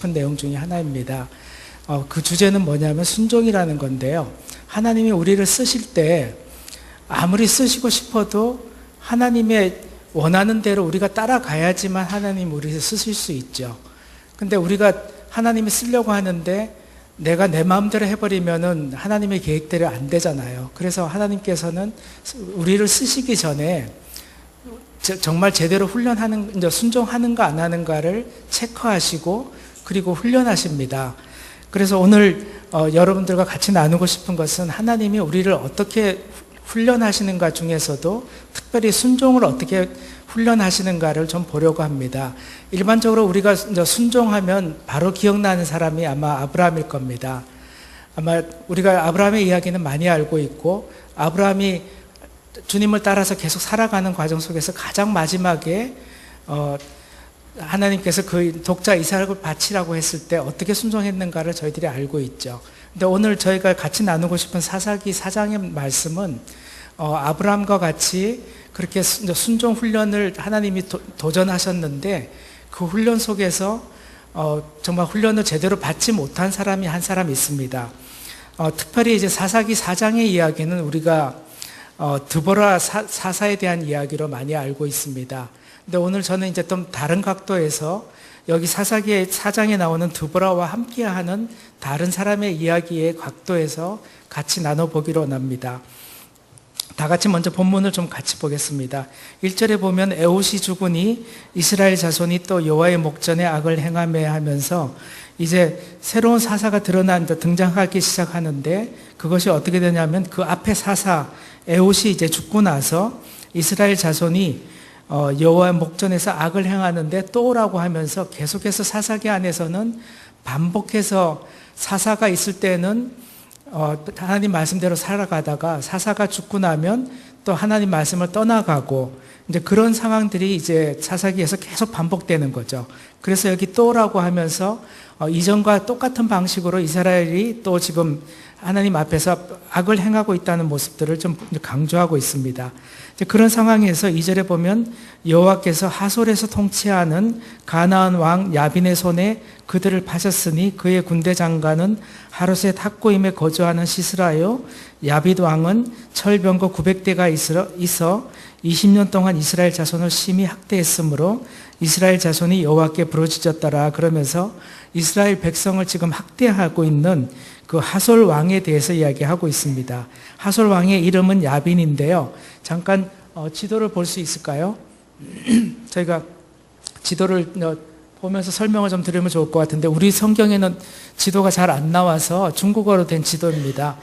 싶은 내용 중에 하나입니다. 그 주제는 뭐냐면 순종이라는 건데요. 하나님이 우리를 쓰실 때 아무리 쓰시고 싶어도 하나님의 원하는 대로 우리가 따라가야지만 하나님 우리를 쓰실 수 있죠. 근데 우리가 하나님이 쓰려고 하는데 내가 내 마음대로 해버리면은 하나님의 계획대로 안 되잖아요. 그래서 하나님께서는 우리를 쓰시기 전에 정말 제대로 순종하는가 안 하는가를 체크하시고 그리고 훈련하십니다. 그래서 오늘 여러분들과 같이 나누고 싶은 것은 하나님이 우리를 어떻게 훈련하시는가 중에서도 특별히 순종을 어떻게 훈련하시는가를 좀 보려고 합니다. 일반적으로 우리가 순종하면 바로 기억나는 사람이 아마 아브라함일 겁니다. 아마 우리가 아브라함의 이야기는 많이 알고 있고, 아브라함이 주님을 따라서 계속 살아가는 과정 속에서 가장 마지막에 하나님께서 그 독자 이삭을 바치라고 했을 때 어떻게 순종했는가를 저희들이 알고 있죠. 근데 오늘 저희가 같이 나누고 싶은 사사기 4장의 말씀은 아브라함과 같이 그렇게 순종 훈련을 하나님이 도전하셨는데 그 훈련 속에서 정말 훈련을 제대로 받지 못한 사람이 한 사람 있습니다. 특별히 이제 사사기 4장의 이야기는 우리가 드보라 사사에 대한 이야기로 많이 알고 있습니다. 근데 오늘 저는 이제 좀 다른 각도에서 여기 사사기 4장에 나오는 드보라와 함께하는 다른 사람의 이야기의 각도에서 같이 나눠보기로 원합니다. 다 같이 먼저 본문을 좀 같이 보겠습니다. 1절에 보면 에옷이 죽으니 이스라엘 자손이 또 여호와의 목전에 악을 행하며 하면서 이제 새로운 사사가 등장하기 시작하는데, 그것이 어떻게 되냐면 그 앞에 사사 에옷이 이제 죽고 나서 이스라엘 자손이 여호와의 목전에서 악을 행하는데 또라고 하면서 계속해서 사사기 안에서는 반복해서 사사가 있을 때는 하나님 말씀대로 살아가다가 사사가 죽고 나면 또 하나님 말씀을 떠나가고, 이제 그런 상황들이 이제 사사기에서 계속 반복되는 거죠. 그래서 여기 또라고 하면서 이전과 똑같은 방식으로 이스라엘이 또 지금 하나님 앞에서 악을 행하고 있다는 모습들을 좀 강조하고 있습니다. 그런 상황에서 2절에 보면 여호와께서 하솔에서 통치하는 가나안 왕 야빈의 손에 그들을 파셨으니 그의 군대 장관은 하롯의 탁고임에 거주하는 시스라요, 야빈 왕은 철병거 900대가 있어 20년 동안 이스라엘 자손을 심히 학대했으므로 이스라엘 자손이 여호와께 부르짖었더라. 그러면서 이스라엘 백성을 지금 학대하고 있는 그 하솔 왕에 대해서 이야기하고 있습니다. 하솔 왕의 이름은 야빈인데요. 잠깐 지도를 볼 수 있을까요? 저희가 지도를 보면서 설명을 좀 드리면 좋을 것 같은데, 우리 성경에는 지도가 잘 안 나와서 중국어로 된 지도입니다.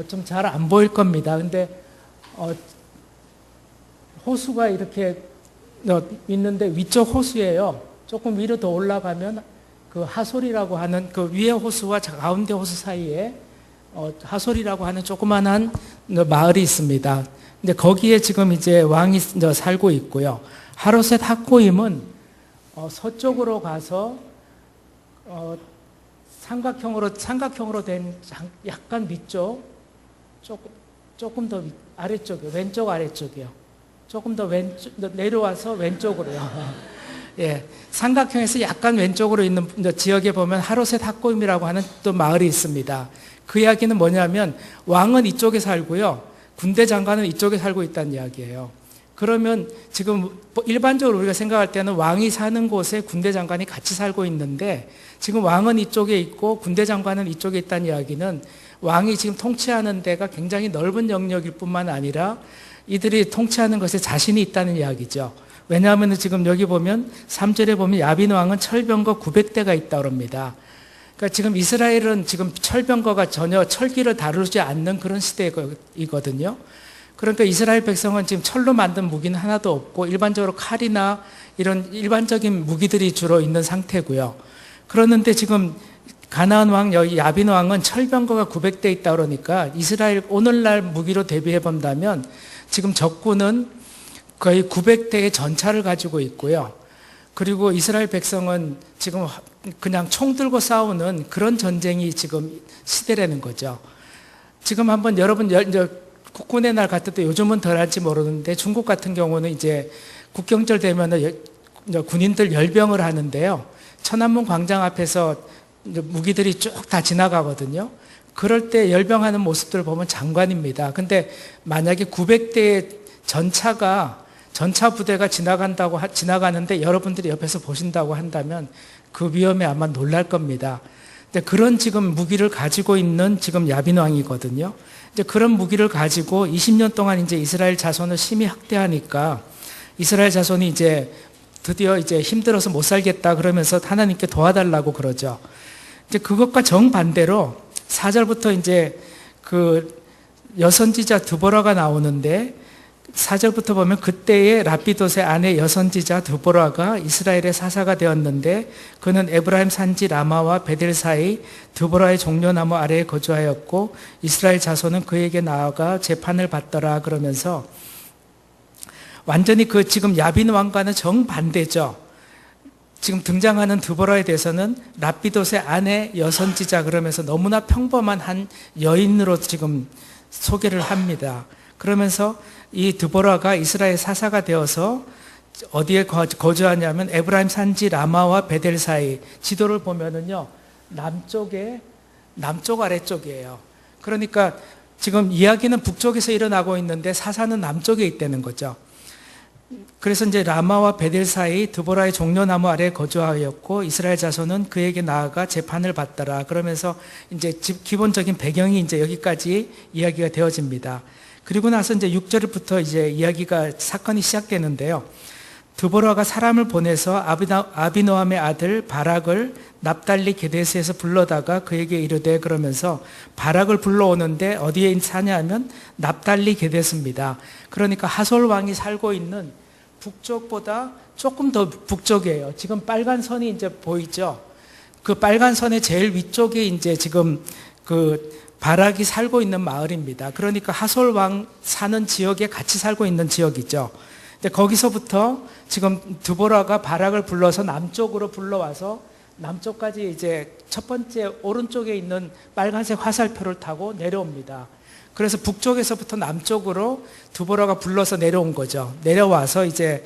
좀 잘 안 보일 겁니다. 근데 호수가 이렇게 있는데 위쪽 호수예요. 조금 위로 더 올라가면 그 하솔이라고 하는 그 위에 호수와 가운데 호수 사이에 하솔이라고 하는 조그만한 마을이 있습니다. 근데 거기에 지금 이제 왕이 살고 있고요. 하롯셋 학고임은 서쪽으로 가서 삼각형으로 된 약간 밑쪽, 조금 더 아래쪽이요. 왼쪽 아래쪽이요. 조금 더 내려와서 왼쪽으로요. 예, 삼각형에서 약간 왼쪽으로 있는 지역에 보면 하롯셋 학고임이라고 하는 또 마을이 있습니다. 그 이야기는 뭐냐면 왕은 이쪽에 살고요, 군대 장관은 이쪽에 살고 있다는 이야기예요. 그러면 지금 일반적으로 우리가 생각할 때는 왕이 사는 곳에 군대 장관이 같이 살고 있는데, 지금 왕은 이쪽에 있고 군대 장관은 이쪽에 있다는 이야기는 왕이 지금 통치하는 데가 굉장히 넓은 영역일 뿐만 아니라 이들이 통치하는 것에 자신이 있다는 이야기죠. 왜냐하면 지금 여기 보면 3절에 보면 야빈 왕은 철병거 900대가 있다고 합니다. 그러니까 지금 이스라엘은 지금 철병거가 전혀 철기를 다루지 않는 그런 시대이거든요. 그러니까 이스라엘 백성은 지금 철로 만든 무기는 하나도 없고 일반적으로 칼이나 이런 일반적인 무기들이 주로 있는 상태고요. 그러는데 지금 가나안 왕 여기 야빈 왕은 철병거가 900대 있다 그러니까 이스라엘 오늘날 무기로 대비해 본다면 지금 적군은 거의 900대의 전차를 가지고 있고요. 그리고 이스라엘 백성은 지금 그냥 총 들고 싸우는 그런 전쟁이 지금 시대라는 거죠. 지금 한번 여러분 국군의 날 같을 때, 요즘은 덜할지 모르는데 중국 같은 경우는 이제 국경절 되면 군인들 열병을 하는데요. 천안문 광장 앞에서 이제 무기들이 쭉 다 지나가거든요. 그럴 때 열병하는 모습들을 보면 장관입니다. 근데 만약에 900대의 전차 부대가 지나가는데 여러분들이 옆에서 보신다고 한다면 그 위험에 아마 놀랄 겁니다. 근데 그런 지금 무기를 가지고 있는 지금 야빈 왕이거든요. 이제 그런 무기를 가지고 20년 동안 이제 이스라엘 자손을 심히 학대하니까 이스라엘 자손이 이제 드디어 이제 힘들어서 못 살겠다 그러면서 하나님께 도와달라고 그러죠. 이제 그것과 정반대로 4절부터 이제 그 여선지자 드보라가 나오는데 4절부터 보면 그때의 라피돗의 아내 여선지자 드보라가 이스라엘의 사사가 되었는데 그는 에브라임 산지 라마와 베델 사이 드보라의 종려나무 아래에 거주하였고 이스라엘 자손은 그에게 나아가 재판을 받더라 그러면서 완전히 그 지금 야빈 왕과는 정반대죠. 지금 등장하는 드보라에 대해서는 라피돗의 아내 여선지자 그러면서 너무나 평범한 한 여인으로 지금 소개를 합니다. 그러면서 이 드보라가 이스라엘 사사가 되어서 어디에 거주하냐면 에브라임 산지 라마와 베델 사이 지도를 보면은요 남쪽 아래쪽이에요. 그러니까 지금 이야기는 북쪽에서 일어나고 있는데 사사는 남쪽에 있다는 거죠. 그래서 이제 라마와 베델 사이 드보라의 종려나무 아래에 거주하였고 이스라엘 자손은 그에게 나아가 재판을 받더라. 그러면서 이제 기본적인 배경이 이제 여기까지 이야기가 되어집니다. 그리고 나서 이제 6절부터 이제 사건이 시작되는데요. 드보라가 사람을 보내서 아비노함의 아들 바락을 납달리 게데스에서 불러다가 그에게 이르되 그러면서 바락을 불러오는데 어디에 사냐면 납달리 게데스입니다. 그러니까 하솔 왕이 살고 있는 북쪽보다 조금 더 북쪽이에요. 지금 빨간 선이 이제 보이죠? 그 빨간 선의 제일 위쪽에 이제 지금 그 바락이 살고 있는 마을입니다. 그러니까 하솔 왕 사는 지역에 같이 살고 있는 지역이죠. 근데 거기서부터 지금 드보라가 바락을 불러서 남쪽으로 불러와서 남쪽까지 이제 첫 번째 오른쪽에 있는 빨간색 화살표를 타고 내려옵니다. 그래서 북쪽에서부터 남쪽으로 드보라가 불러서 내려온 거죠. 내려와서 이제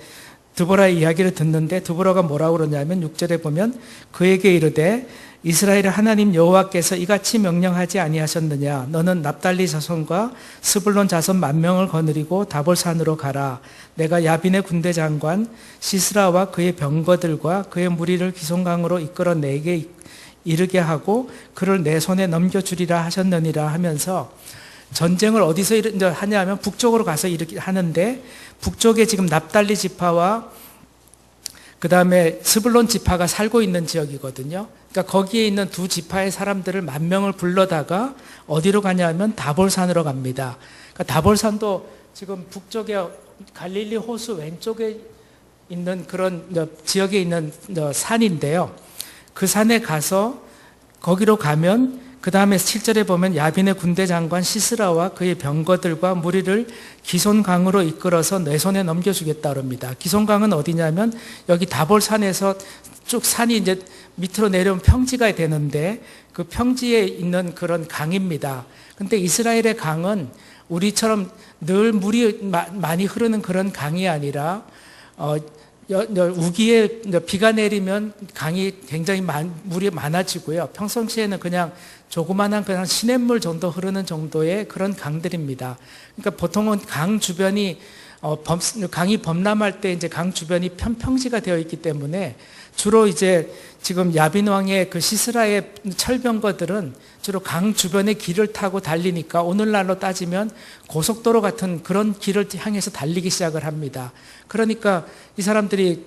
드보라의 이야기를 듣는데 드보라가 뭐라고 그러냐면 6절에 보면 그에게 이르되 이스라엘의 하나님 여호와께서 이같이 명령하지 아니하셨느냐 너는 납달리 자손과 스불론 자손 10,000명을 거느리고 다볼산으로 가라. 내가 야빈의 군대 장관 시스라와 그의 병거들과 그의 무리를 기송강으로 이끌어 내게 이르게 하고 그를 내 손에 넘겨주리라 하셨느니라 하면서 전쟁을 어디서 하냐면 북쪽으로 가서 이렇게 하는데 북쪽에 지금 납달리 지파와 그 다음에 스불론 지파가 살고 있는 지역이거든요. 그러니까 거기에 있는 두 지파의 사람들을 10,000명을 불러다가 어디로 가냐면 다볼산으로 갑니다. 그러니까 다볼산도 지금 북쪽에 갈릴리 호수 왼쪽에 있는 그런 지역에 있는 산인데요. 그 산에 가서 거기로 가면 그 다음에 7절에 보면 야빈의 군대 장관 시스라와 그의 병거들과 무리를 기손강으로 이끌어서 내 손에 넘겨주겠다 그럽니다. 기손강은 어디냐면 여기 다볼산에서 쭉 산이 이제 밑으로 내려온 평지가 되는데 그 평지에 있는 그런 강입니다. 근데 이스라엘의 강은 우리처럼 늘 물이 많이 흐르는 그런 강이 아니라 우기에 비가 내리면 강이 굉장히 물이 많아지고요. 평상시에는 그냥 조그만한 그냥 시냇물 정도 흐르는 정도의 그런 강들입니다. 그러니까 보통은 강 주변이 강이 범람할 때 이제 강 주변이 평지가 되어 있기 때문에 주로 이제 지금 야빈 왕의 그 시스라의 철병거들은 주로 강 주변의 길을 타고 달리니까 오늘날로 따지면 고속도로 같은 그런 길을 향해서 달리기 시작을 합니다. 그러니까 이 사람들이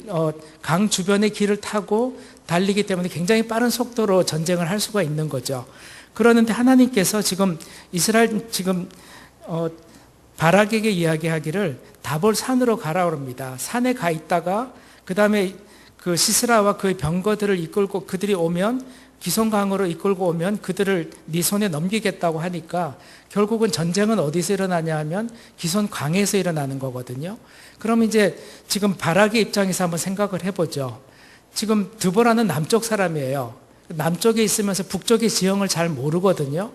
강 주변의 길을 타고 달리기 때문에 굉장히 빠른 속도로 전쟁을 할 수가 있는 거죠. 그러는데 하나님께서 지금 이스라엘 바락에게 이야기하기를 다볼 산으로 가라 그럽니다. 산에 가 있다가 그 다음에 그 시스라와 그의 병거들을 이끌고 그들이 오면 기손강으로 이끌고 오면 그들을 네 손에 넘기겠다고 하니까 결국은 전쟁은 어디서 일어나냐 하면 기손강에서 일어나는 거거든요. 그럼 이제 지금 바락의 입장에서 한번 생각을 해보죠. 지금 드보라는 남쪽 사람이에요. 남쪽에 있으면서 북쪽의 지형을 잘 모르거든요.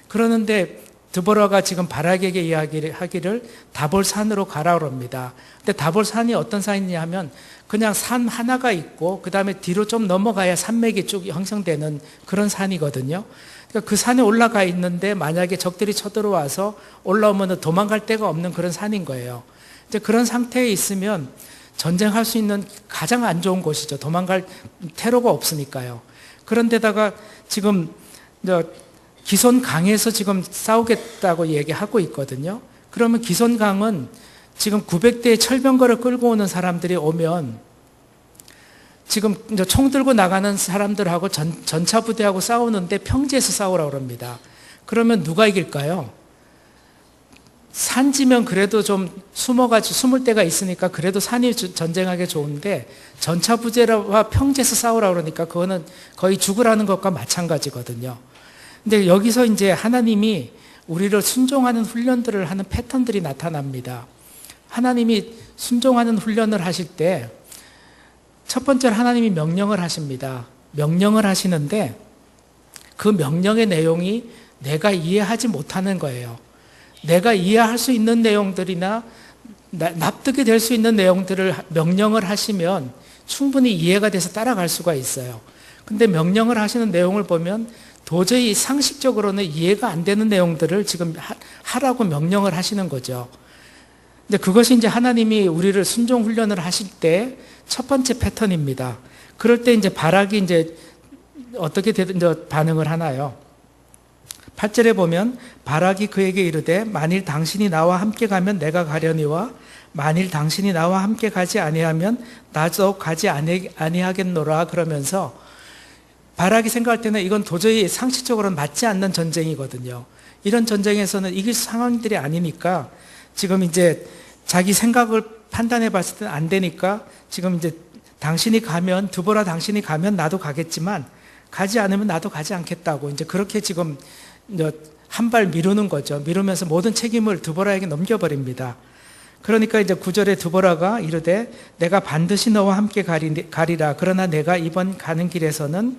그러는데 드보라가 지금 바락에게 이야기하기를 다볼산으로 가라 그럽니다. 근데 다볼산이 어떤 산이냐 하면 그냥 산 하나가 있고 그 다음에 뒤로 좀 넘어가야 산맥이 쭉 형성되는 그런 산이거든요. 그러니까 그 산에 올라가 있는데 만약에 적들이 쳐들어와서 올라오면 도망갈 데가 없는 그런 산인 거예요. 이제 그런 상태에 있으면 전쟁할 수 있는 가장 안 좋은 곳이죠. 도망갈 테러가 없으니까요. 그런데다가 지금 기손강에서 지금 싸우겠다고 얘기하고 있거든요. 그러면 기손강은 지금 900대의 철병거를 끌고 오는 사람들이 오면 지금 총 들고 나가는 사람들하고 전차 부대하고 싸우는데 평지에서 싸우라고 합니다. 그러면 누가 이길까요? 산지면 그래도 좀 숨을 데가 있으니까 그래도 산이 전쟁하기 좋은데 전차 부대와 평지에서 싸우라고 그러니까 그거는 거의 죽으라는 것과 마찬가지거든요. 근데 여기서 이제 하나님이 우리를 순종하는 훈련들을 하는 패턴들이 나타납니다. 하나님이 순종하는 훈련을 하실 때 첫 번째로 하나님이 명령을 하십니다. 명령을 하시는데 그 명령의 내용이 내가 이해하지 못하는 거예요. 내가 이해할 수 있는 내용들이나 납득이 될 수 있는 내용들을 명령을 하시면 충분히 이해가 돼서 따라갈 수가 있어요. 근데 명령을 하시는 내용을 보면 도저히 상식적으로는 이해가 안 되는 내용들을 지금 하라고 명령을 하시는 거죠. 근데 그것이 이제 하나님이 우리를 순종 훈련을 하실 때 첫 번째 패턴입니다. 그럴 때 이제 바락이 이제 어떻게 반응을 하나요? 8절에 보면 바락이 그에게 이르되 만일 당신이 나와 함께 가면 내가 가려니와 만일 당신이 나와 함께 가지 아니하면 나도 가지 아니하겠노라 그러면서 바락이 생각할 때는 이건 도저히 상식적으로는 맞지 않는 전쟁이거든요. 이런 전쟁에서는 이길 상황들이 아니니까 지금 이제 자기 생각을 판단해 봤을 때는 안 되니까 지금 이제 당신이 가면 드보라 당신이 가면 나도 가겠지만 가지 않으면 나도 가지 않겠다고 이제 그렇게 지금 한 발 미루는 거죠. 미루면서 모든 책임을 드보라에게 넘겨버립니다. 그러니까 이제 9절에 드보라가 이르되 내가 반드시 너와 함께 가리라. 그러나 내가 이번 가는 길에서는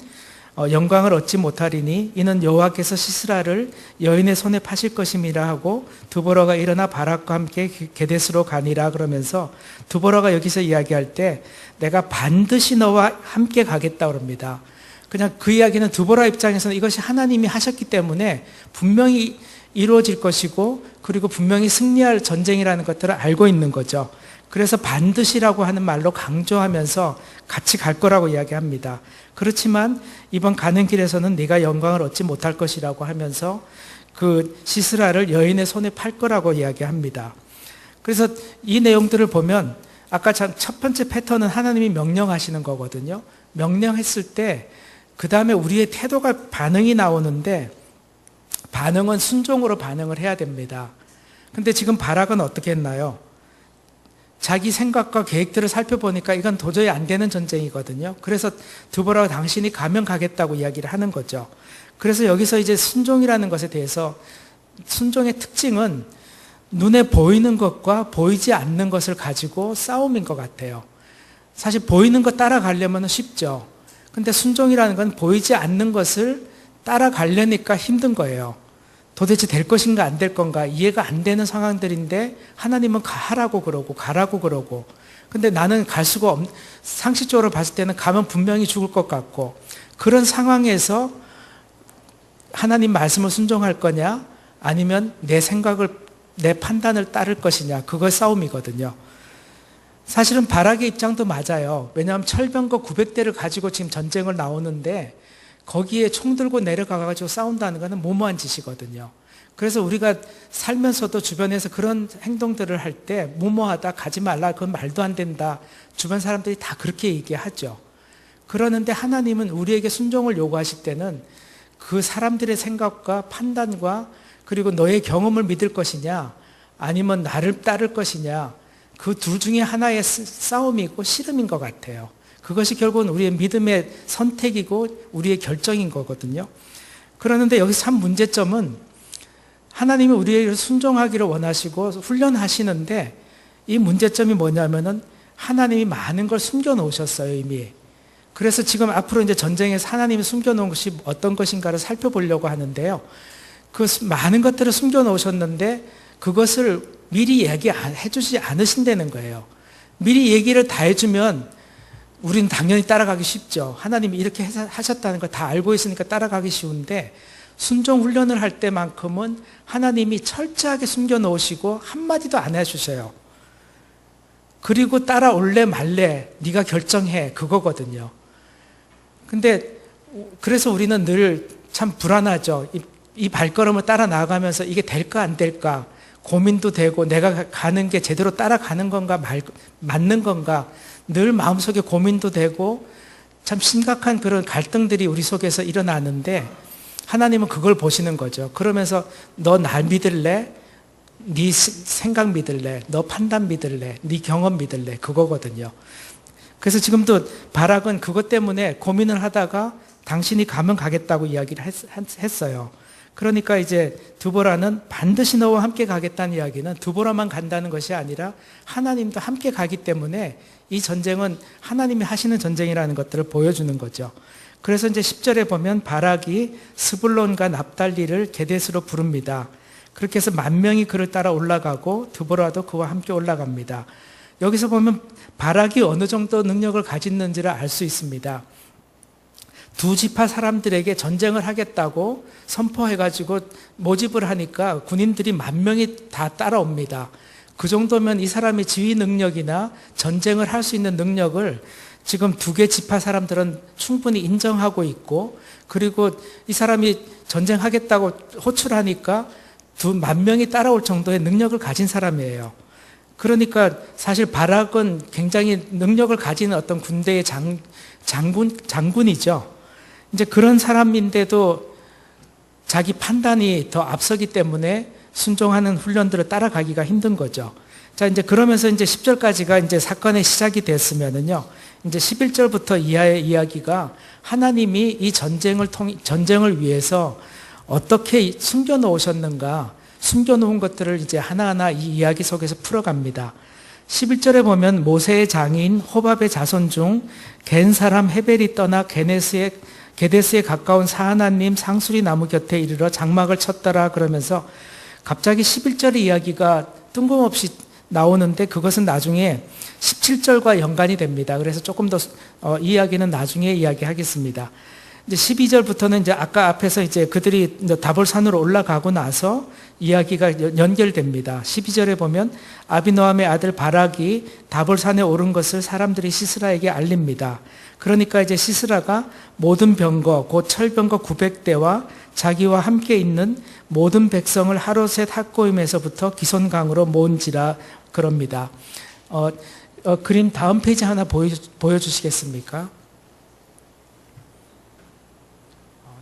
영광을 얻지 못하리니 이는 여호와께서 시스라를 여인의 손에 파실 것임이라 하고 드보라가 일어나 바락과 함께 게데스로 가니라 그러면서 드보라가 여기서 이야기할 때 내가 반드시 너와 함께 가겠다 그럽니다. 그냥 그 이야기는 드보라 입장에서는 이것이 하나님이 하셨기 때문에 분명히 이루어질 것이고 그리고 분명히 승리할 전쟁이라는 것들을 알고 있는 거죠. 그래서 반드시라고 하는 말로 강조하면서 같이 갈 거라고 이야기합니다. 그렇지만 이번 가는 길에서는 네가 영광을 얻지 못할 것이라고 하면서 그 시스라를 여인의 손에 팔 거라고 이야기합니다. 그래서 이 내용들을 보면 아까 첫 번째 패턴은 하나님이 명령하시는 거거든요. 명령했을 때 그 다음에 우리의 태도가 반응이 나오는데 반응은 순종으로 반응을 해야 됩니다. 근데 지금 바락은 어떻게 했나요? 자기 생각과 계획들을 살펴보니까 이건 도저히 안 되는 전쟁이거든요. 그래서 드보라가 당신이 가면 가겠다고 이야기를 하는 거죠. 그래서 여기서 이제 순종이라는 것에 대해서 순종의 특징은 눈에 보이는 것과 보이지 않는 것을 가지고 싸움인 것 같아요. 사실 보이는 것 따라가려면 쉽죠. 근데 순종이라는 건 보이지 않는 것을 따라가려니까 힘든 거예요. 도대체 될 것인가 안 될 건가 이해가 안 되는 상황들인데 하나님은 가라고 그러고 가라고 그러고 근데 나는 갈 수가 상식적으로 봤을 때는 가면 분명히 죽을 것 같고 그런 상황에서 하나님 말씀을 순종할 거냐 아니면 내 생각을 내 판단을 따를 것이냐 그거 싸움이거든요. 사실은 바락의 입장도 맞아요. 왜냐하면 철병거 900대를 가지고 지금 전쟁을 나오는데 거기에 총 들고 내려가가지고 싸운다는 것은 무모한 짓이거든요. 그래서 우리가 살면서도 주변에서 그런 행동들을 할 때 무모하다, 가지 말라, 그건 말도 안 된다. 주변 사람들이 다 그렇게 얘기하죠. 그러는데 하나님은 우리에게 순종을 요구하실 때는 그 사람들의 생각과 판단과 그리고 너의 경험을 믿을 것이냐 아니면 나를 따를 것이냐 그 둘 중에 하나의 싸움이고 씨름인 것 같아요. 그것이 결국은 우리의 믿음의 선택이고 우리의 결정인 거거든요. 그러는데 여기서 참 문제점은 하나님이 우리에게 순종하기를 원하시고 훈련하시는데 이 문제점이 뭐냐면은 하나님이 많은 걸 숨겨 놓으셨어요, 이미. 그래서 지금 앞으로 이제 전쟁에서 하나님이 숨겨 놓은 것이 어떤 것인가를 살펴보려고 하는데요. 그 많은 것들을 숨겨 놓으셨는데 그것을 미리 얘기해 주지 않으신다는 거예요. 미리 얘기를 다 해주면 우리는 당연히 따라가기 쉽죠. 하나님이 이렇게 하셨다는 걸 다 알고 있으니까 따라가기 쉬운데, 순종 훈련을 할 때만큼은 하나님이 철저하게 숨겨 놓으시고 한마디도 안 해주셔요. 그리고 따라올래 말래 네가 결정해, 그거거든요. 근데 그래서 우리는 늘 참 불안하죠. 이 발걸음을 따라 나가면서 이게 될까 안 될까 고민도 되고, 내가 가는 게 제대로 따라가는 건가 맞는 건가 늘 마음속에 고민도 되고, 참 심각한 그런 갈등들이 우리 속에서 일어나는데, 하나님은 그걸 보시는 거죠. 그러면서 너 날 믿을래? 네 생각 믿을래? 너 판단 믿을래? 네 경험 믿을래? 그거거든요. 그래서 지금도 바락은 그것 때문에 고민을 하다가 당신이 가면 가겠다고 이야기를 했어요. 그러니까 이제 드보라는 반드시 너와 함께 가겠다는 이야기는 드보라만 간다는 것이 아니라 하나님도 함께 가기 때문에 이 전쟁은 하나님이 하시는 전쟁이라는 것들을 보여주는 거죠. 그래서 이제 10절에 보면 바락이 스불론과 납달리를 게데스로 부릅니다. 그렇게 해서 10,000명이 그를 따라 올라가고 드보라도 그와 함께 올라갑니다. 여기서 보면 바락이 어느 정도 능력을 가졌는지를 알 수 있습니다. 두 지파 사람들에게 전쟁을 하겠다고 선포해가지고 모집을 하니까 군인들이 10,000명이 다 따라옵니다. 그 정도면 이 사람의 지휘 능력이나 전쟁을 할 수 있는 능력을 지금 두 개 지파 사람들은 충분히 인정하고 있고, 그리고 이 사람이 전쟁하겠다고 호출하니까 10,000명이 따라올 정도의 능력을 가진 사람이에요. 그러니까 사실 바락은 굉장히 능력을 가진 어떤 군대의 장군이죠. 이제 그런 사람인데도 자기 판단이 더 앞서기 때문에 순종하는 훈련들을 따라가기가 힘든 거죠. 자, 이제 그러면서 이제 10절까지가 이제 사건의 시작이 됐으면은요, 이제 11절부터 이하의 이야기가 하나님이 이 전쟁을 위해서 어떻게 숨겨 놓으셨는가, 숨겨 놓은 것들을 이제 하나하나 이 이야기 속에서 풀어갑니다. 11절에 보면 모세의 장인 호밥의 자손 중 겐 사람 헤벨이 떠나 게데스에 가까운 사하나님 상수리 나무 곁에 이르러 장막을 쳤더라 그러면서 갑자기 11절의 이야기가 뜬금없이 나오는데, 그것은 나중에 17절과 연관이 됩니다. 그래서 조금 더 이 이야기는 나중에 이야기하겠습니다. 이제 12절부터는 이제 아까 앞에서 이제 그들이 다볼산으로 올라가고 나서 이야기가 연결됩니다. 12절에 보면 아비노함의 아들 바락이 다볼산에 오른 것을 사람들이 시스라에게 알립니다. 그러니까 이제 시스라가 모든 병거 곧 철병거 900대와 자기와 함께 있는 모든 백성을 하롯셋 학고임에서부터 기손강으로 모은지라 그럽니다. 그림 다음 페이지 하나 보여주시겠습니까?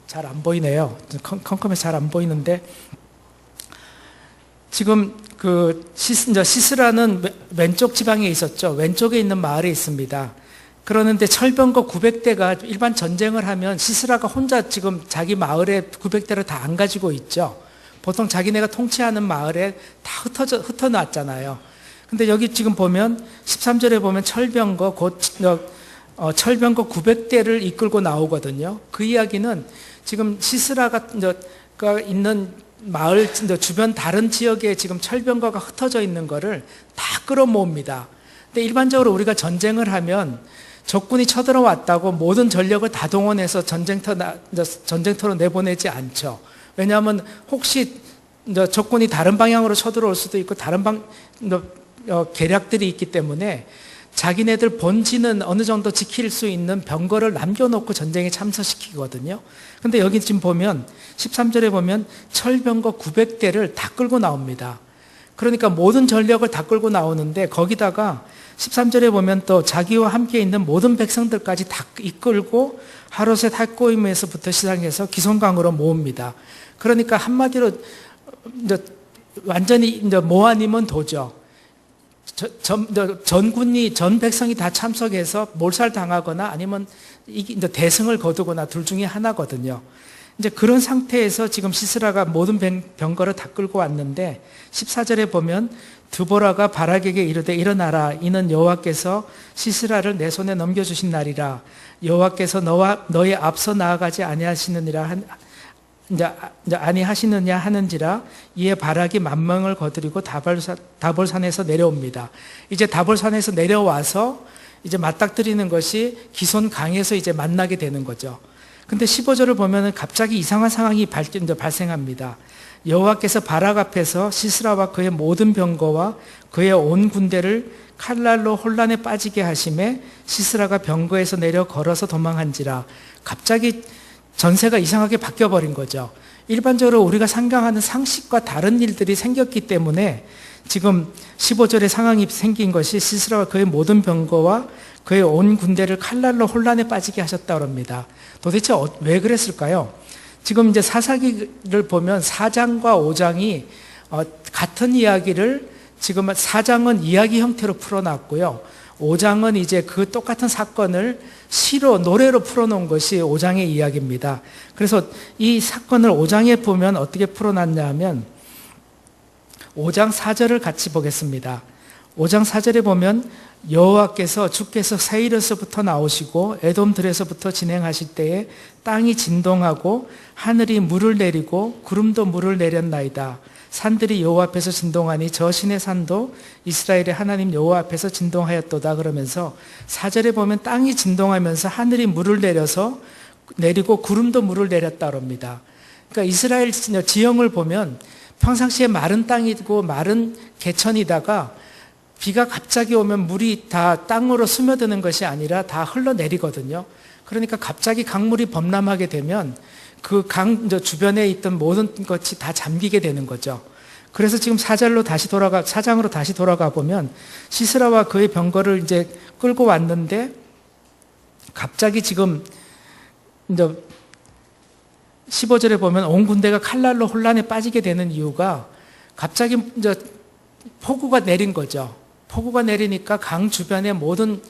잘 안 보이네요. 컴컴해서 잘 안 보이는데, 지금 시스라는 왼쪽 지방에 있었죠. 왼쪽에 있는 마을에 있습니다. 그러는데 철병거 900대가 일반 전쟁을 하면 시스라가 혼자 지금 자기 마을에 900대를 다 안 가지고 있죠. 보통 자기네가 통치하는 마을에 다 흩어놨잖아요. 근데 여기 지금 보면 13절에 보면 철병거 900대를 이끌고 나오거든요. 그 이야기는 지금 시스라가 있는 마을 주변 다른 지역에 지금 철병거가 흩어져 있는 거를 다 끌어모읍니다. 근데 일반적으로 우리가 전쟁을 하면 적군이 쳐들어왔다고 모든 전력을 다 동원해서 전쟁터로 내보내지 않죠. 왜냐하면 혹시 적군이 다른 방향으로 쳐들어올 수도 있고 다른 계략들이 있기 때문에 자기네들 본진은 어느 정도 지킬 수 있는 병거를 남겨놓고 전쟁에 참석시키거든요. 근데 여기 지금 보면 13절에 보면 철병거 900대를 다 끌고 나옵니다. 그러니까 모든 전력을 다 끌고 나오는데, 거기다가 13절에 보면 또 자기와 함께 있는 모든 백성들까지 다 이끌고 하롯셋 학고임에서부터 시작해서 기손강으로 모읍니다. 그러니까 한마디로 완전히 모아니면 도죠. 전 백성이 다 참석해서 몰살당하거나 아니면 대승을 거두거나 둘 중에 하나거든요. 이제 그런 상태에서 지금 시스라가 모든 병거를 다 끌고 왔는데, 14절에 보면 드보라가 바락에게 이르되 일어나라, 이는 여호와께서 시스라를 내 손에 넘겨주신 날이라. 여호와께서 너의 앞서 나아가지 아니하시느니라 이제 아니하시느냐 하는지라 이에 바락이 만명을 거두리고 다볼산에서 내려옵니다. 이제 다볼산에서 내려와서 이제 맞닥뜨리는 것이 기손 강에서 이제 만나게 되는 거죠. 근데 15절을 보면은 갑자기 이상한 상황이 발생합니다. 여호와께서 바락 앞에서 시스라와 그의 모든 병거와 그의 온 군대를 칼날로 혼란에 빠지게 하심에 시스라가 병거에서 내려 걸어서 도망한지라. 갑자기 전세가 이상하게 바뀌어버린 거죠. 일반적으로 우리가 상상하는 상식과 다른 일들이 생겼기 때문에 지금 15절의 상황이 생긴 것이 시스라와 그의 모든 병거와 그의 온 군대를 칼날로 혼란에 빠지게 하셨다고 합니다. 도대체 왜 그랬을까요? 지금 이제 사사기를 보면 4장과 5장이 같은 이야기를 지금 4장은 이야기 형태로 풀어놨고요. 5장은 이제 그 똑같은 사건을 시로, 노래로 풀어놓은 것이 5장의 이야기입니다. 그래서 이 사건을 5장에 보면 어떻게 풀어놨냐 하면 5장 4절을 같이 보겠습니다. 5장 4절에 보면 여호와께서 주께서 세일에서부터 나오시고 에돔들에서부터 진행하실 때에 땅이 진동하고 하늘이 물을 내리고 구름도 물을 내렸나이다. 산들이 여호와 앞에서 진동하니 저 신의 산도 이스라엘의 하나님 여호와 앞에서 진동하였도다. 그러면서 4절에 보면 땅이 진동하면서 하늘이 물을 내리고 구름도 물을 내렸다 그럽니다. 그러니까 이스라엘 지형을 보면 평상시에 마른 땅이고 마른 개천이다가 비가 갑자기 오면 물이 다 땅으로 스며드는 것이 아니라 다 흘러내리거든요. 그러니까 갑자기 강물이 범람하게 되면 그 강 주변에 있던 모든 것이 다 잠기게 되는 거죠. 그래서 지금 4장으로 다시 돌아가 보면 시스라와 그의 병거를 이제 끌고 왔는데 갑자기 지금 이제 15절에 보면 온 군대가 칼날로 혼란에 빠지게 되는 이유가 갑자기 이제 폭우가 내린 거죠. 폭우가 내리니까 강 주변의 모든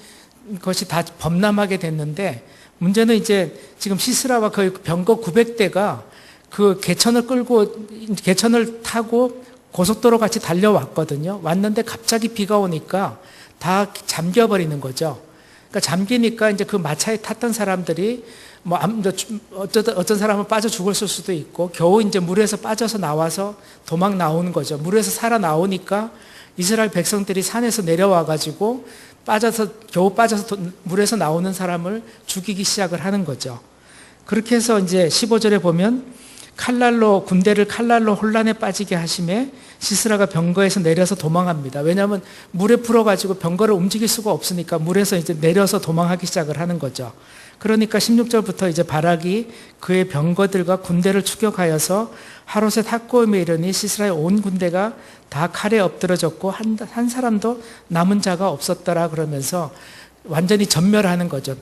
것이 다 범람하게 됐는데 문제는 이제 지금 시스라와 그 병거 900대가 그 개천을 타고 고속도로 같이 달려왔거든요. 왔는데 갑자기 비가 오니까 다 잠겨버리는 거죠. 그러니까 잠기니까 이제 그 마차에 탔던 사람들이 어떤 사람은 빠져 죽었을 수도 있고 겨우 이제 물에서 빠져서 나와서 도망 나오는 거죠. 물에서 살아 나오니까 이스라엘 백성들이 산에서 내려와 가지고 겨우 빠져서 물에서 나오는 사람을 죽이기 시작을 하는 거죠. 그렇게 해서 이제 15절에 보면 군대를 칼날로 혼란에 빠지게 하심에 시스라가 병거에서 내려서 도망합니다. 왜냐하면 물에 불어가지고 병거를 움직일 수가 없으니까 물에서 이제 내려서 도망하기 시작을 하는 거죠. 그러니까 16절부터 이제 바락이 그의 병거들과 군대를 추격하여서 하롯의 탁고임에 이르니 시스라의 온 군대가 다 칼에 엎드러졌고 한 사람도 남은 자가 없었더라. 그러면서 완전히 전멸하는 거죠.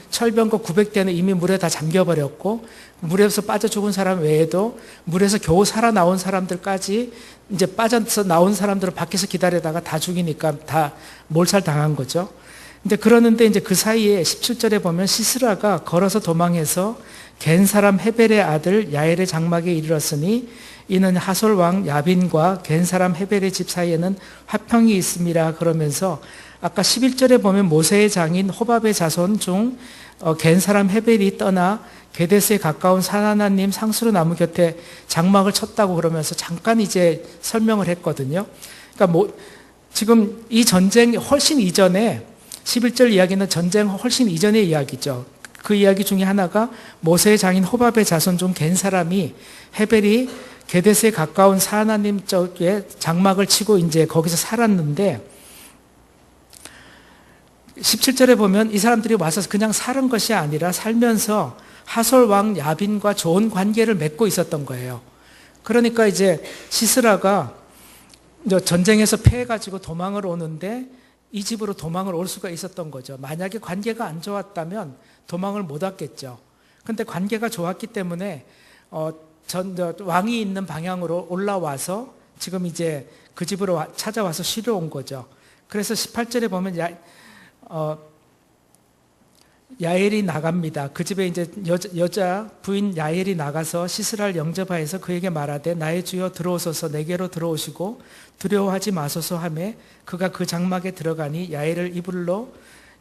철병거 900대는 이미 물에 다 잠겨버렸고 물에서 빠져 죽은 사람 외에도 물에서 겨우 살아나온 사람들까지 이제 빠져서 나온 사람들을 밖에서 기다리다가 다 죽이니까 다 몰살당한 거죠. 근데 그러는데 이제 그 사이에 17절에 보면 시스라가 걸어서 도망해서 겐 사람 헤벨의 아들 야엘의 장막에 이르렀으니 이는 하솔 왕 야빈과 겐 사람 헤벨의 집 사이에는 화평이 있음이라. 그러면서 아까 11절에 보면 모세의 장인 호밥의 자손 중 겐 사람 헤벨이 떠나 게데스에 가까운 사나나님 상수로 나무 곁에 장막을 쳤다고 그러면서 잠깐 이제 설명을 했거든요. 그러니까 지금 이 전쟁 훨씬 이전에 11절 이야기는 전쟁 훨씬 이전의 이야기죠. 그 이야기 중에 하나가 모세의 장인 호밥의 자손 중 겐 사람이 헤벨이 게데스에 가까운 사나님 쪽에 장막을 치고 이제 거기서 살았는데 17절에 보면 이 사람들이 와서 그냥 사는 것이 아니라 살면서 하솔 왕 야빈과 좋은 관계를 맺고 있었던 거예요. 그러니까 이제 시스라가 전쟁에서 패해가지고 도망을 오는데 이 집으로 도망을 올 수가 있었던 거죠. 만약에 관계가 안 좋았다면 도망을 못 왔겠죠. 그런데 관계가 좋았기 때문에 왕이 있는 방향으로 올라와서 지금 이제 그 집으로 찾아와서 쉬러 온 거죠. 그래서 18절에 보면 야엘이 나갑니다. 그 집에 이제 여자 부인 야엘이 나가서 시스라를 영접하여서 그에게 말하되 나의 주여 들어오소서 내게로 들어오시고 두려워하지 마소서 하매 그가 그 장막에 들어가니 야엘을 이불로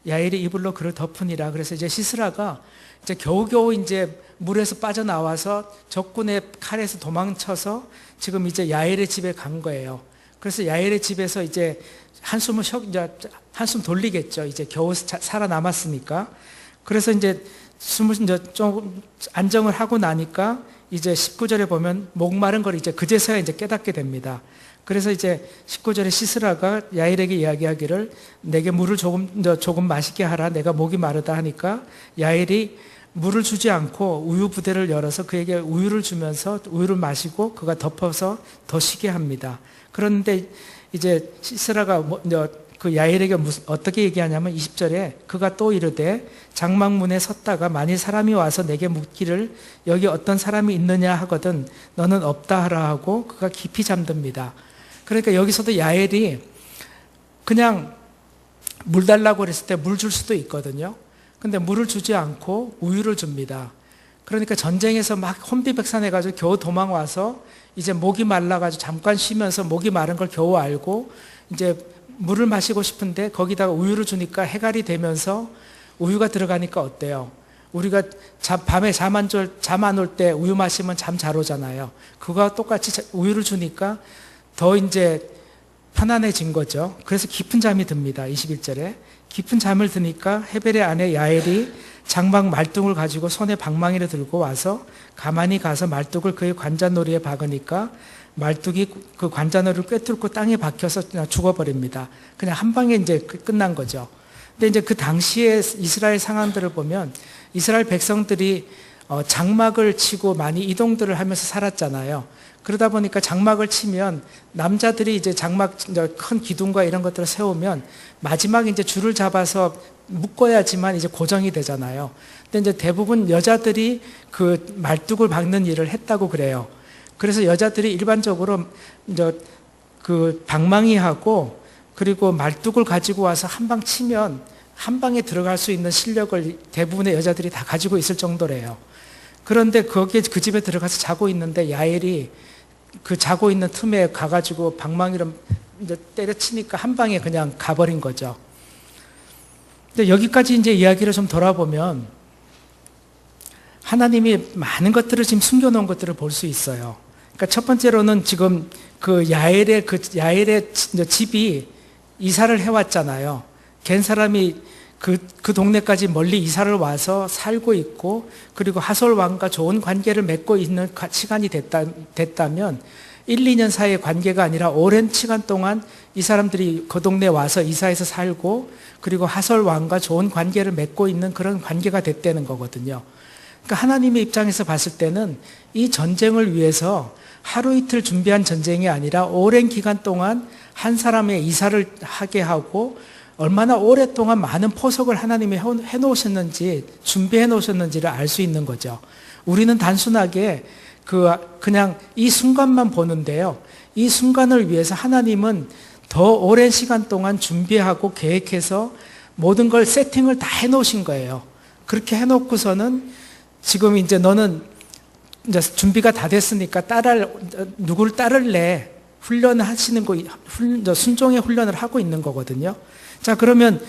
야엘이 이불로 그를 덮으니라. 그래서 이제 시스라가 이제 겨우겨우 이제 물에서 빠져나와서 적군의 칼에서 도망쳐서 지금 이제 야엘의 집에 간 거예요. 그래서 야엘의 집에서 이제 한숨 돌리겠죠. 이제 겨우 살아남았으니까. 그래서 이제 숨을 이제 좀 안정을 하고 나니까 이제 19절에 보면 목마른 걸 이제 그제서야 이제 깨닫게 됩니다. 그래서 이제 19절에 시스라가 야엘에게 이야기하기를 내게 물을 조금 마시게 하라. 내가 목이 마르다 하니까 야엘이 물을 주지 않고 우유 부대를 열어서 그에게 우유를 주면서 우유를 마시고 그가 덮어서 더 쉬게 합니다. 그런데 이제 시스라가 그 야엘에게 어떻게 얘기하냐면 20절에 그가 또 이르되 장막문에 섰다가 만일 사람이 와서 내게 묻기를 여기 어떤 사람이 있느냐 하거든 너는 없다 하라 하고 그가 깊이 잠듭니다. 그러니까 여기서도 야엘이 그냥 물 달라고 그랬을 때 물 줄 수도 있거든요. 근데 물을 주지 않고 우유를 줍니다. 그러니까 전쟁에서 막 혼비백산해가지고 겨우 도망와서 이제 목이 말라가지고 잠깐 쉬면서 목이 마른 걸 겨우 알고 이제 물을 마시고 싶은데 거기다가 우유를 주니까 해갈이 되면서 우유가 들어가니까 어때요? 우리가 밤에 잠 안 올 때 우유 마시면 잠 잘 오잖아요. 그거와 똑같이 우유를 주니까 더 이제 편안해진 거죠. 그래서 깊은 잠이 듭니다. 21절에. 깊은 잠을 드니까 헤벨의 아내 야엘이 장막 말뚝을 가지고 손에 방망이를 들고 와서 가만히 가서 말뚝을 그의 관자놀이에 박으니까 말뚝이 그 관자놀이를 꿰뚫고 땅에 박혀서 그냥 죽어버립니다. 그냥 한 방에 이제 끝난 거죠. 근데 이제 그 당시에 이스라엘 상황들을 보면 이스라엘 백성들이 장막을 치고 많이 이동들을 하면서 살았잖아요. 그러다 보니까 장막을 치면 남자들이 이제 장막 큰 기둥과 이런 것들을 세우면 마지막에 이제 줄을 잡아서 묶어야지만 이제 고정이 되잖아요. 근데 이제 대부분 여자들이 그 말뚝을 박는 일을 했다고 그래요. 그래서 여자들이 일반적으로 이제 그 방망이하고 그리고 말뚝을 가지고 와서 한 방 치면 한 방에 들어갈 수 있는 실력을 대부분의 여자들이 다 가지고 있을 정도래요. 그런데 거기에 그 집에 들어가서 자고 있는데 야엘이 그 자고 있는 틈에 가가지고 방망이로 이제 때려치니까 한 방에 그냥 가버린 거죠. 근데 여기까지 이제 이야기를 좀 돌아보면 하나님이 많은 것들을 지금 숨겨놓은 것들을 볼 수 있어요. 그러니까 첫 번째로는 지금 그 야엘의 집이 이사를 해왔잖아요. 겐 사람이 그 동네까지 멀리 이사를 와서 살고 있고 그리고 하솔 왕과 좋은 관계를 맺고 있는 시간이 됐다면 1, 2년 사이의 관계가 아니라 오랜 시간 동안 이 사람들이 그 동네에 와서 이사해서 살고 그리고 하솔 왕과 좋은 관계를 맺고 있는 그런 관계가 됐다는 거거든요. 그러니까 하나님의 입장에서 봤을 때는 이 전쟁을 위해서 하루 이틀 준비한 전쟁이 아니라 오랜 기간 동안 한 사람의 이사를 하게 하고 얼마나 오랫동안 많은 포석을 하나님이 해놓으셨는지 준비해 놓으셨는지를 알 수 있는 거죠. 우리는 단순하게 그냥 이 순간만 보는데요. 이 순간을 위해서 하나님은 더 오랜 시간 동안 준비하고 계획해서 모든 걸 세팅을 다 해놓으신 거예요. 그렇게 해놓고서는 지금 이제 너는 이제 준비가 다 됐으니까 누구를 따를래? 훈련하시는 거, 순종의 훈련을 하고 있는 거거든요. 자, 그러면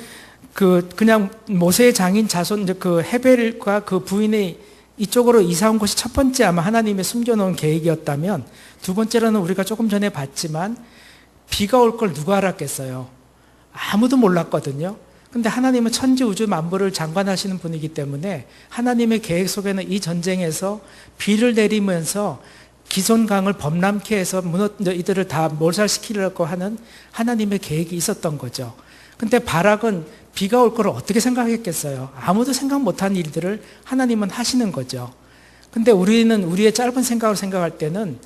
그냥 모세의 장인 자손, 그 헤벨과 그 부인이 이쪽으로 이사 온 것이 첫 번째 아마 하나님의 숨겨놓은 계획이었다면 두 번째로는 우리가 조금 전에 봤지만 비가 올 걸 누가 알았겠어요? 아무도 몰랐거든요. 근데 하나님은 천지 우주 만물을 장관하시는 분이기 때문에 하나님의 계획 속에는 이 전쟁에서 비를 내리면서 기손강을 범람케 해서 이들을 다 몰살시키려고 하는 하나님의 계획이 있었던 거죠. 근데 바락은 비가 올 거를 어떻게 생각했겠어요? 아무도 생각 못한 일들을 하나님은 하시는 거죠. 근데 우리는 우리의 짧은 생각을 생각할 때는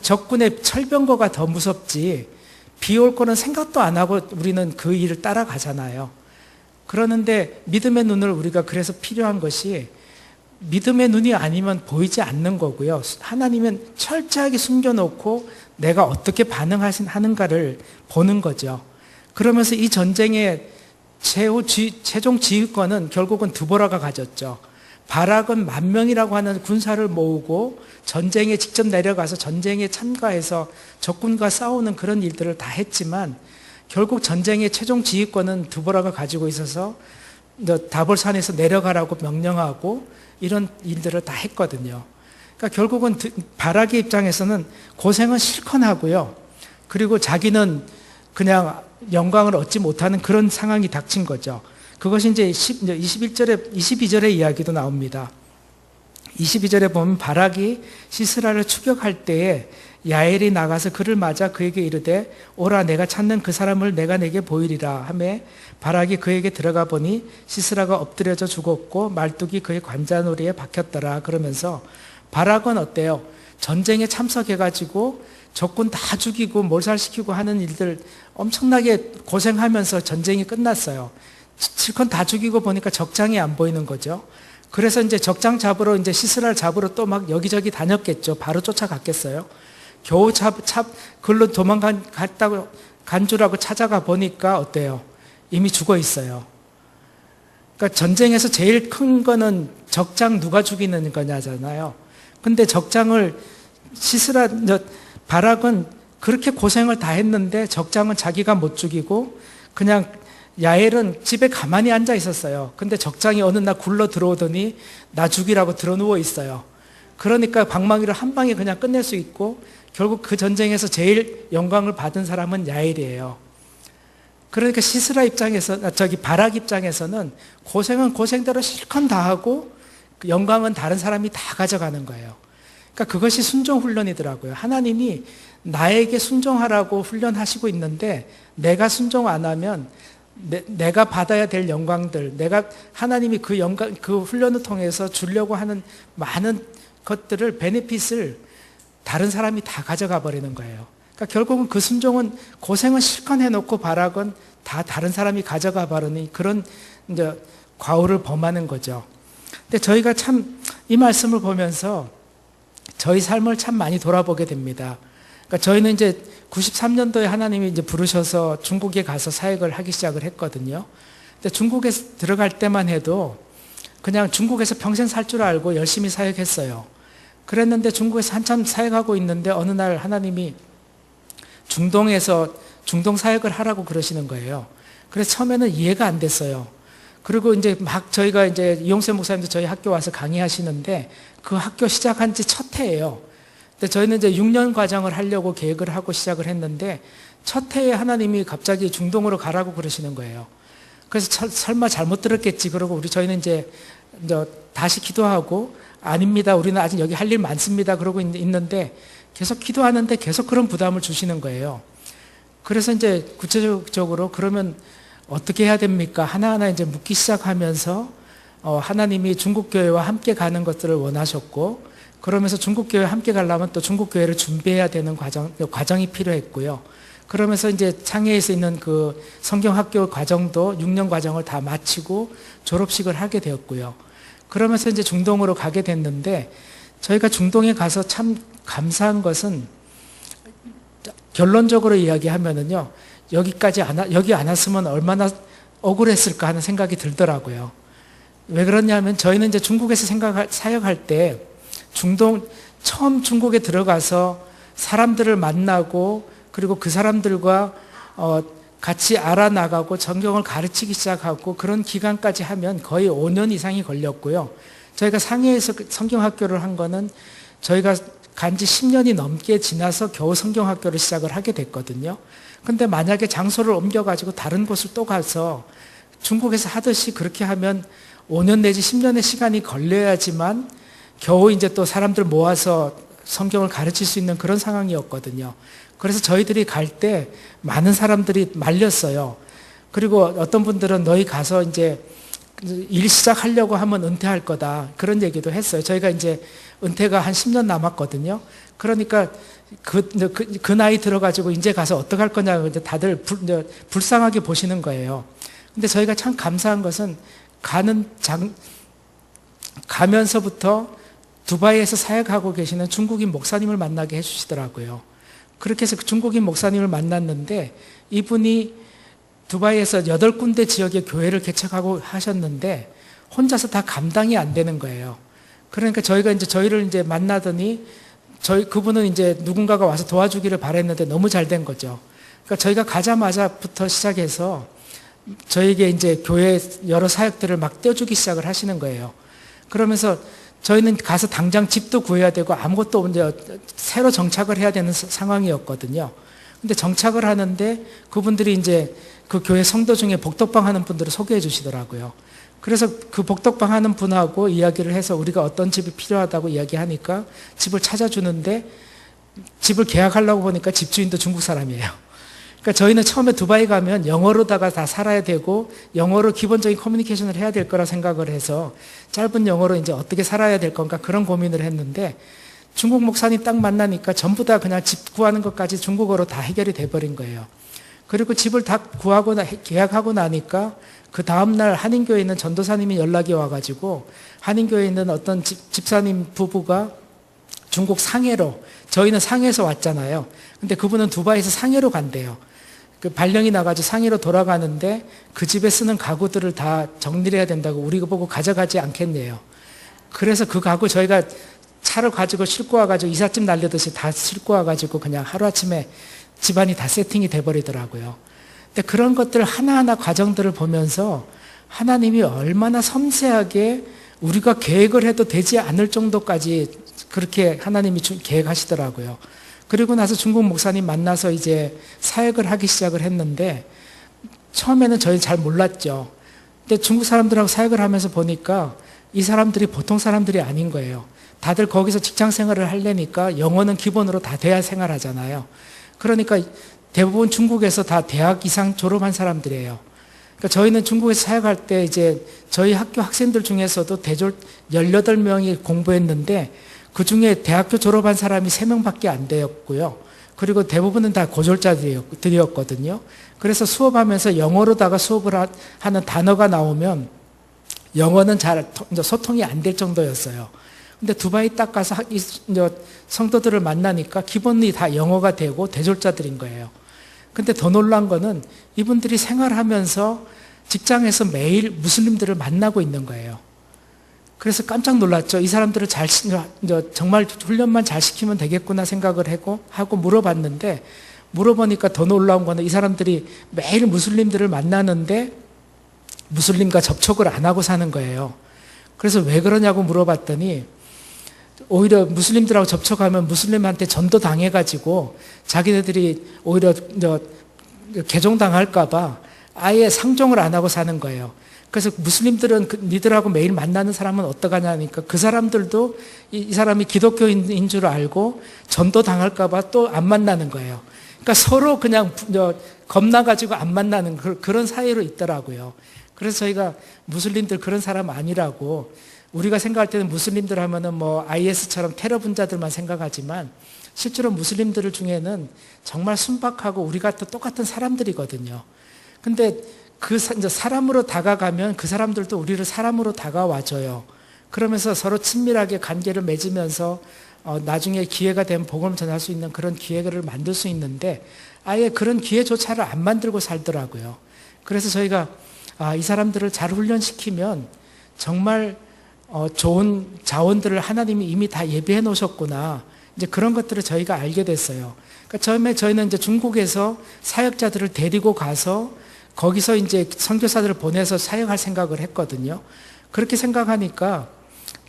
적군의 철병거가 더 무섭지 비 올 거는 생각도 안 하고 우리는 그 일을 따라가잖아요. 그러는데 믿음의 눈을 우리가 그래서 필요한 것이 믿음의 눈이 아니면 보이지 않는 거고요. 하나님은 철저하게 숨겨놓고 내가 어떻게 반응하는가를 보는 거죠. 그러면서 이 전쟁의 최종 지휘권은 결국은 드보라가 가졌죠. 바락은 10,000명이라고 하는 군사를 모으고 전쟁에 직접 내려가서 전쟁에 참가해서 적군과 싸우는 그런 일들을 다 했지만 결국 전쟁의 최종 지휘권은 드보라가 가지고 있어서 다볼산에서 내려가라고 명령하고 이런 일들을 다 했거든요. 그러니까 결국은 바락의 입장에서는 고생은 실컷 하고요. 그리고 자기는 그냥 영광을 얻지 못하는 그런 상황이 닥친 거죠. 그것이 이제 22절의 이야기도 나옵니다. 22절에 보면 바락이 시스라를 추격할 때에 야엘이 나가서 그를 맞아 그에게 이르되 오라 내가 찾는 그 사람을 내가 내게 보이리라 하매 바락이 그에게 들어가 보니 시스라가 엎드려져 죽었고 말뚝이 그의 관자놀이에 박혔더라. 그러면서 바락은 어때요? 전쟁에 참석해가지고 적군 다 죽이고 몰살시키고 하는 일들 엄청나게 고생하면서 전쟁이 끝났어요. 실컷 다 죽이고 보니까 적장이 안 보이는 거죠. 그래서 이제 적장 잡으러 이제 시스라를 잡으러 또 막 여기저기 다녔겠죠. 바로 쫓아갔겠어요. 겨우 글로 도망갔다고 간 줄 알고 찾아가 보니까 어때요? 이미 죽어 있어요. 그러니까 전쟁에서 제일 큰 거는 적장 누가 죽이는 거냐잖아요. 근데 적장을 바락은 그렇게 고생을 다 했는데 적장은 자기가 못 죽이고 그냥 야엘은 집에 가만히 앉아 있었어요. 근데 적장이 어느 날 굴러 들어오더니 나 죽이라고 들어누워 있어요. 그러니까 방망이를 한 방에 그냥 끝낼 수 있고 결국 그 전쟁에서 제일 영광을 받은 사람은 야엘이에요. 그러니까 바락 입장에서는 고생은 고생대로 실컷 다 하고 그 영광은 다른 사람이 다 가져가는 거예요. 그러니까 그것이 순종 훈련이더라고요. 하나님이 나에게 순종하라고 훈련하시고 있는데 내가 순종 안 하면 내가 받아야 될 영광들, 하나님이 그 훈련을 통해서 주려고 하는 많은 것들을, 베네핏을 다른 사람이 다 가져가 버리는 거예요. 그러니까 결국은 그 순종은 고생은 실컷 해놓고 바락은 다 다른 사람이 가져가 버리니 그런 이제 과오를 범하는 거죠. 근데 저희가 참 이 말씀을 보면서 저희 삶을 참 많이 돌아보게 됩니다. 그러니까 저희는 이제 93년도에 하나님이 이제 부르셔서 중국에 가서 사역을 하기 시작을 했거든요. 근데 중국에 들어갈 때만 해도 그냥 중국에서 평생 살 줄 알고 열심히 사역했어요. 그랬는데 중국에서 한참 사역하고 있는데 어느 날 하나님이 중동에서 중동 사역을 하라고 그러시는 거예요. 그래서 처음에는 이해가 안 됐어요. 그리고 이제 막 저희가 이제 이용세 목사님도 저희 학교 와서 강의하시는데 그 학교 시작한 지 첫 해예요. 근데 저희는 이제 6년 과정을 하려고 계획을 하고 시작을 했는데 첫 해에 하나님이 갑자기 중동으로 가라고 그러시는 거예요. 그래서 설마 잘못 들었겠지 그러고 저희는 이제 다시 기도하고 아닙니다. 우리는 아직 여기 할 일 많습니다. 그러고 있는데 계속 기도하는데 계속 그런 부담을 주시는 거예요. 그래서 이제 구체적으로 그러면 어떻게 해야 됩니까? 하나하나 이제 묻기 시작하면서 하나님이 중국교회와 함께 가는 것들을 원하셨고 그러면서 중국교회 함께 가려면 또 중국교회를 준비해야 되는 과정이 필요했고요. 그러면서 이제 창해에서 있는 그 성경학교 과정도 6년 과정을 다 마치고 졸업식을 하게 되었고요. 그러면서 이제 중동으로 가게 됐는데 저희가 중동에 가서 참 감사한 것은 결론적으로 이야기하면은요. 여기 안 왔으면 얼마나 억울했을까 하는 생각이 들더라고요. 왜 그러냐면 저희는 이제 중국에서 사역할 때 처음 중국에 들어가서 사람들을 만나고 그리고 그 사람들과 같이 알아나가고 성경을 가르치기 시작하고 그런 기간까지 하면 거의 5년 이상이 걸렸고요. 저희가 상해에서 성경학교를 한 거는 저희가 간지 10년이 넘게 지나서 겨우 성경학교를 시작을 하게 됐거든요. 근데 만약에 장소를 옮겨가지고 다른 곳을 또 가서 중국에서 하듯이 그렇게 하면 5년 내지 10년의 시간이 걸려야지만 겨우 이제 또 사람들 모아서 성경을 가르칠 수 있는 그런 상황이었거든요. 그래서 저희들이 갈 때 많은 사람들이 말렸어요. 그리고 어떤 분들은 너희 가서 이제 일 시작하려고 하면 은퇴할 거다. 그런 얘기도 했어요. 저희가 이제 은퇴가 한 10년 남았거든요. 그러니까 그 나이 들어가지고 이제 가서 어떡할 거냐고 이제 다들 불쌍하게 보시는 거예요. 근데 저희가 참 감사한 것은 가면서부터 두바이에서 사역하고 계시는 중국인 목사님을 만나게 해주시더라고요. 그렇게 해서 중국인 목사님을 만났는데 이분이 두바이에서 8군데 지역의 교회를 개척하고 하셨는데 혼자서 다 감당이 안 되는 거예요. 그러니까 저희를 이제 만나더니 그분은 이제 누군가가 와서 도와주기를 바랬는데 너무 잘 된 거죠. 그러니까 저희가 가자마자부터 시작해서 저에게 이제 교회 여러 사역들을 막 떼어주기 시작을 하시는 거예요. 그러면서 저희는 가서 당장 집도 구해야 되고 아무것도 이제 새로 정착을 해야 되는 상황이었거든요. 근데 정착을 하는데 그분들이 이제 그 교회 성도 중에 복덕방 하는 분들을 소개해 주시더라고요. 그래서 그 복덕방 하는 분하고 이야기를 해서 우리가 어떤 집이 필요하다고 이야기하니까 집을 찾아주는데 집을 계약하려고 보니까 집주인도 중국 사람이에요. 그러니까 저희는 처음에 두바이 가면 영어로다가 다 살아야 되고 영어로 기본적인 커뮤니케이션을 해야 될 거라 생각을 해서 짧은 영어로 이제 어떻게 살아야 될 건가 그런 고민을 했는데 중국 목사님 딱 만나니까 전부 다 그냥 집 구하는 것까지 중국어로 다 해결이 돼버린 거예요. 그리고 집을 다 구하고 계약하고 나니까 그 다음날 한인교회에 있는 전도사님이 연락이 와가지고 한인교회에 있는 어떤 집사님 부부가 중국 상해로, 저희는 상해에서 왔잖아요. 근데 그분은 두바이에서 상해로 간대요. 그 발령이 나가지고 상해로 돌아가는데 그 집에 쓰는 가구들을 다 정리를 해야 된다고 우리 보고 가져가지 않겠네요. 그래서 그 가구 저희가 차를 가지고 싣고 와가지고 이삿짐 날리듯이 다 싣고 와가지고 그냥 하루아침에 집안이 다 세팅이 돼버리더라고요. 근데 그런 것들 하나하나 과정들을 보면서 하나님이 얼마나 섬세하게 우리가 계획을 해도 되지 않을 정도까지 그렇게 하나님이 계획하시더라고요. 그리고 나서 중국 목사님 만나서 이제 사역을 하기 시작을 했는데 처음에는 저희 잘 몰랐죠. 근데 중국 사람들하고 사역을 하면서 보니까 이 사람들이 보통 사람들이 아닌 거예요. 다들 거기서 직장 생활을 하려니까 영어는 기본으로 다 돼야 생활하잖아요. 그러니까 대부분 중국에서 다 대학 이상 졸업한 사람들이에요. 그러니까 저희는 중국에서 사역할 때 이제 저희 학교 학생들 중에서도 대졸 18명이 공부했는데 그 중에 대학교 졸업한 사람이 3명밖에 안 되었고요. 그리고 대부분은 다 고졸자들이었거든요. 그래서 수업하면서 영어로다가 수업을 하는 단어가 나오면 영어는 잘 소통이 안 될 정도였어요. 근데 두바이 딱 가서 성도들을 만나니까 기본이 다 영어가 되고 대졸자들인 거예요. 근데 더 놀란 거는 이분들이 생활하면서 직장에서 매일 무슬림들을 만나고 있는 거예요. 그래서 깜짝 놀랐죠. 이 사람들을 정말 훈련만 잘 시키면 되겠구나 생각을 하고 물어봤는데 물어보니까 더 놀라운 거는 이 사람들이 매일 무슬림들을 만나는데 무슬림과 접촉을 안 하고 사는 거예요. 그래서 왜 그러냐고 물어봤더니 오히려 무슬림들하고 접촉하면 무슬림한테 전도 당해가지고 자기네들이 오히려 개종당할까봐 아예 상종을 안 하고 사는 거예요. 그래서 무슬림들은 니들하고 매일 만나는 사람은 어떡하냐니까 그 사람들도 이 사람이 기독교인인 줄 알고 전도 당할까봐 또 안 만나는 거예요. 그러니까 서로 그냥 겁나가지고 안 만나는 그런 사이로 있더라고요. 그래서 저희가 무슬림들 그런 사람 아니라고 우리가 생각할 때는 무슬림들 하면은 뭐 IS처럼 테러 분자들만 생각하지만 실제로 무슬림들 중에는 정말 순박하고 우리가 또 똑같은 사람들이거든요. 근데 이제 사람으로 다가가면 그 사람들도 우리를 사람으로 다가와줘요. 그러면서 서로 친밀하게 관계를 맺으면서 나중에 기회가 되면 복음을 전할 수 있는 그런 기회를 만들 수 있는데 아예 그런 기회조차를 안 만들고 살더라고요. 그래서 저희가 이 사람들을 잘 훈련시키면 정말 좋은 자원들을 하나님이 이미 다 예비해 놓으셨구나. 이제 그런 것들을 저희가 알게 됐어요. 그러니까 처음에 저희는 이제 중국에서 사역자들을 데리고 가서 거기서 이제 선교사들을 보내서 사역할 생각을 했거든요. 그렇게 생각하니까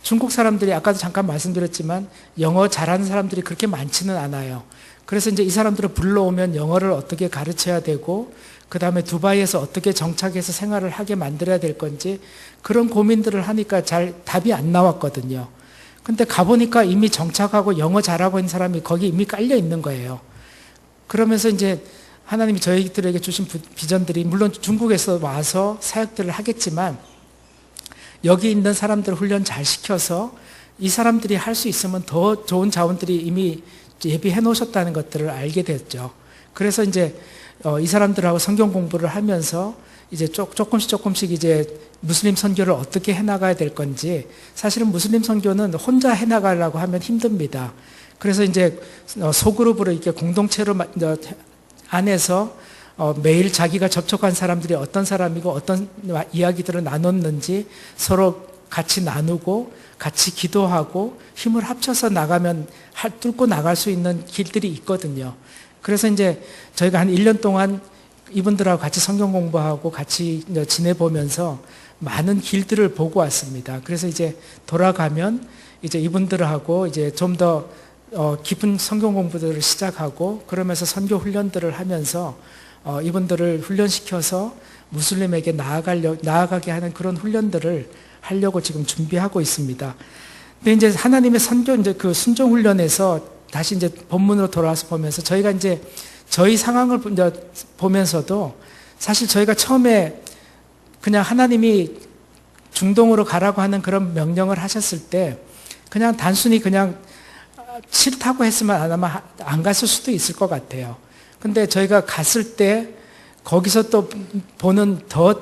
중국 사람들이 아까도 잠깐 말씀드렸지만 영어 잘하는 사람들이 그렇게 많지는 않아요. 그래서 이제 이 사람들을 불러오면 영어를 어떻게 가르쳐야 되고 그 다음에 두바이에서 어떻게 정착해서 생활을 하게 만들어야 될 건지 그런 고민들을 하니까 잘 답이 안 나왔거든요. 근데 가보니까 이미 정착하고 영어 잘하고 있는 사람이 거기 이미 깔려 있는 거예요. 그러면서 이제 하나님이 저희들에게 주신 비전들이 물론 중국에서 와서 사역들을 하겠지만 여기 있는 사람들 훈련 잘 시켜서 이 사람들이 할 수 있으면 더 좋은 자원들이 이미 예비해 놓으셨다는 것들을 알게 됐죠. 그래서 이제 이 사람들하고 성경 공부를 하면서 이제 조금씩 이제 무슬림 선교를 어떻게 해나가야 될 건지 사실은 무슬림 선교는 혼자 해나가려고 하면 힘듭니다. 그래서 이제 소그룹으로 이렇게 공동체로 안에서 매일 자기가 접촉한 사람들이 어떤 사람이고 어떤 이야기들을 나눴는지 서로 같이 나누고 같이 기도하고 힘을 합쳐서 나가면 뚫고 나갈 수 있는 길들이 있거든요. 그래서 이제 저희가 한 1년 동안 이분들하고 같이 성경 공부하고 같이 이제 지내보면서 많은 길들을 보고 왔습니다. 그래서 이제 돌아가면 이제 이분들하고 이제 좀 더 깊은 성경 공부들을 시작하고 그러면서 선교 훈련들을 하면서 이분들을 훈련시켜서 무슬림에게 나아가게 하는 그런 훈련들을 하려고 지금 준비하고 있습니다. 근데 이제 하나님의 선교 이제 그 순종 훈련에서 다시 이제 본문으로 돌아와서 보면서 저희가 이제 저희 상황을 이제 보면서도 사실 저희가 처음에 그냥 하나님이 중동으로 가라고 하는 그런 명령을 하셨을 때 그냥 단순히 그냥 싫다고 했으면 아마 안 갔을 수도 있을 것 같아요. 근데 저희가 갔을 때 거기서 또 보는 더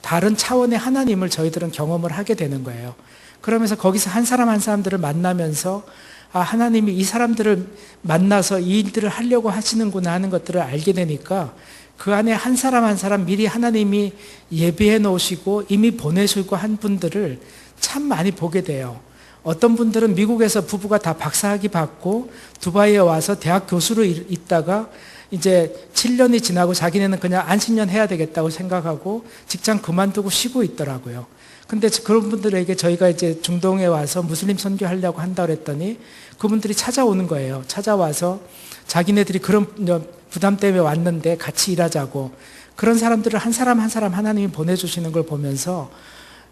다른 차원의 하나님을 저희들은 경험을 하게 되는 거예요. 그러면서 거기서 한 사람 한 사람들을 만나면서 하나님이 이 사람들을 만나서 이 일들을 하려고 하시는구나 하는 것들을 알게 되니까 그 안에 한 사람 한 사람 미리 하나님이 예비해 놓으시고 이미 보내시고 한 분들을 참 많이 보게 돼요. 어떤 분들은 미국에서 부부가 다 박사학위 받고 두바이에 와서 대학 교수로 있다가 이제 7년이 지나고 자기네는 그냥 안식년 해야 되겠다고 생각하고 직장 그만두고 쉬고 있더라고요. 근데 그런 분들에게 저희가 이제 중동에 와서 무슬림 선교하려고 한다고 했더니 그분들이 찾아오는 거예요. 찾아와서 자기네들이 그런 부담 때문에 왔는데 같이 일하자고. 그런 사람들을 한 사람 한 사람 하나님이 보내주시는 걸 보면서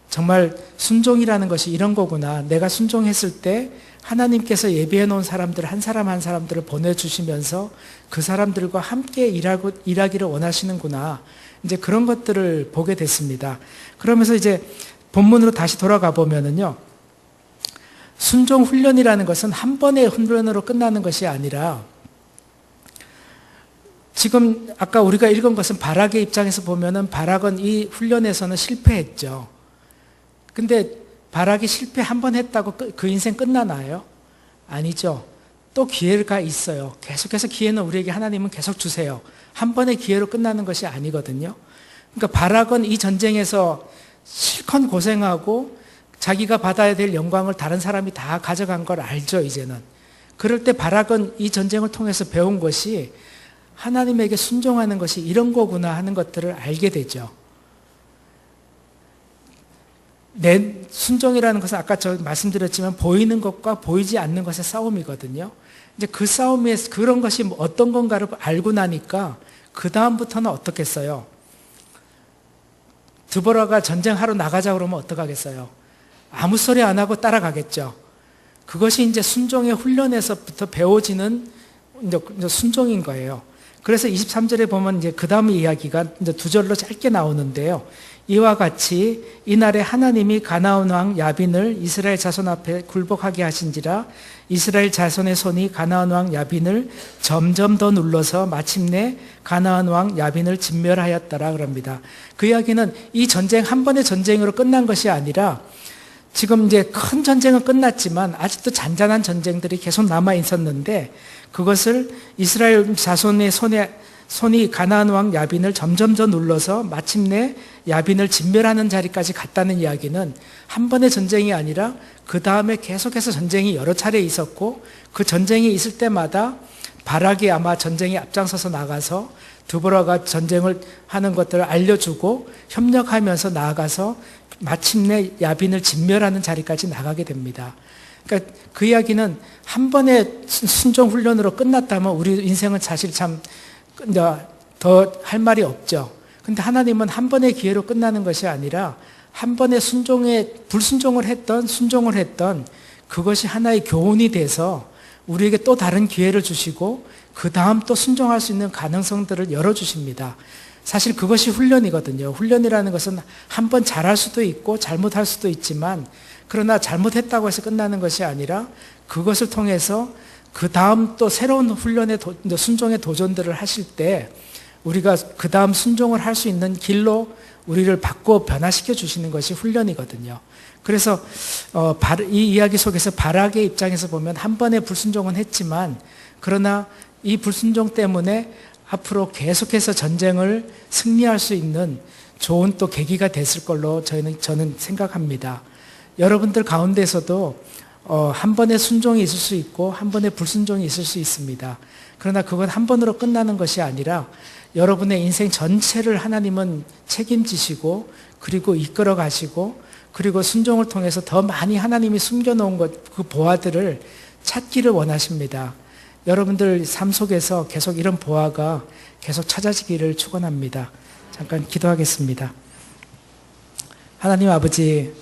정말 순종이라는 것이 이런 거구나. 내가 순종했을 때 하나님께서 예비해 놓은 사람들 한 사람 한 사람들을 보내주시면서 그 사람들과 함께 일하기를 원하시는구나. 이제 그런 것들을 보게 됐습니다. 그러면서 이제 본문으로 다시 돌아가 보면은요. 순종 훈련이라는 것은 한 번의 훈련으로 끝나는 것이 아니라 지금 아까 우리가 읽은 것은 바락의 입장에서 보면은 바락은 이 훈련에서는 실패했죠. 근데 바락이 실패 한 번 했다고 그 인생 끝나나요? 아니죠. 또 기회가 있어요. 계속해서 기회는 우리에게 하나님은 계속 주세요. 한 번의 기회로 끝나는 것이 아니거든요. 그러니까 바락은 이 전쟁에서 실컷 고생하고 자기가 받아야 될 영광을 다른 사람이 다 가져간 걸 알죠, 이제는. 그럴 때 바락은 이 전쟁을 통해서 배운 것이 하나님에게 순종하는 것이 이런 거구나 하는 것들을 알게 되죠. 내 순종이라는 것은 아까 저 말씀드렸지만 보이는 것과 보이지 않는 것의 싸움이거든요. 이제 그 싸움에서 그런 것이 어떤 건가를 알고 나니까 그 다음부터는 어떻겠어요? 드보라가 전쟁하러 나가자 그러면 어떡하겠어요? 아무 소리 안 하고 따라가겠죠. 그것이 이제 순종의 훈련에서부터 배워지는 이제 순종인 거예요. 그래서 23절에 보면 이제 그 다음 이야기가 이제 2절로 짧게 나오는데요. 이와 같이 이날에 하나님이 가나안 왕 야빈을 이스라엘 자손 앞에 굴복하게 하신지라 이스라엘 자손의 손이 가나안 왕 야빈을 점점 더 눌러서 마침내 가나안 왕 야빈을 진멸하였더라 그럽니다. 그 이야기는 이 전쟁 한 번의 전쟁으로 끝난 것이 아니라 지금 이제 큰 전쟁은 끝났지만 아직도 잔잔한 전쟁들이 계속 남아 있었는데 그것을 이스라엘 자손의 손이 가나안 왕 야빈을 점점 더 눌러서 마침내 야빈을 진멸하는 자리까지 갔다는 이야기는 한 번의 전쟁이 아니라 그 다음에 계속해서 전쟁이 여러 차례 있었고 그 전쟁이 있을 때마다 바락이 아마 전쟁에 앞장서서 나가서 드보라가 전쟁을 하는 것들을 알려주고 협력하면서 나아가서 마침내 야빈을 진멸하는 자리까지 나가게 됩니다. 그러니까 그 이야기는 한 번의 순종 훈련으로 끝났다면 우리 인생은 사실 참 더 할 말이 없죠. 근데 하나님은 한 번의 기회로 끝나는 것이 아니라 한 번의 불순종을 했던 순종을 했던 그것이 하나의 교훈이 돼서 우리에게 또 다른 기회를 주시고 그 다음 또 순종할 수 있는 가능성들을 열어주십니다. 사실 그것이 훈련이거든요. 훈련이라는 것은 한 번 잘할 수도 있고 잘못할 수도 있지만 그러나 잘못했다고 해서 끝나는 것이 아니라 그것을 통해서 그 다음 또 새로운 훈련의 순종의 도전들을 하실 때 우리가 그 다음 순종을 할 수 있는 길로 우리를 바꿔 변화시켜 주시는 것이 훈련이거든요. 그래서 이 이야기 속에서 바락의 입장에서 보면 한 번의 불순종은 했지만 그러나 이 불순종 때문에 앞으로 계속해서 전쟁을 승리할 수 있는 좋은 또 계기가 됐을 걸로 저는 생각합니다. 여러분들 가운데서도 한 번의 순종이 있을 수 있고 한 번의 불순종이 있을 수 있습니다. 그러나 그건 한 번으로 끝나는 것이 아니라 여러분의 인생 전체를 하나님은 책임지시고 그리고 이끌어 가시고 그리고 순종을 통해서 더 많이 하나님이 숨겨놓은 그 보화들을 찾기를 원하십니다. 여러분들 삶 속에서 계속 이런 보화가 계속 찾아지기를 축원합니다. 잠깐 기도하겠습니다. 하나님 아버지,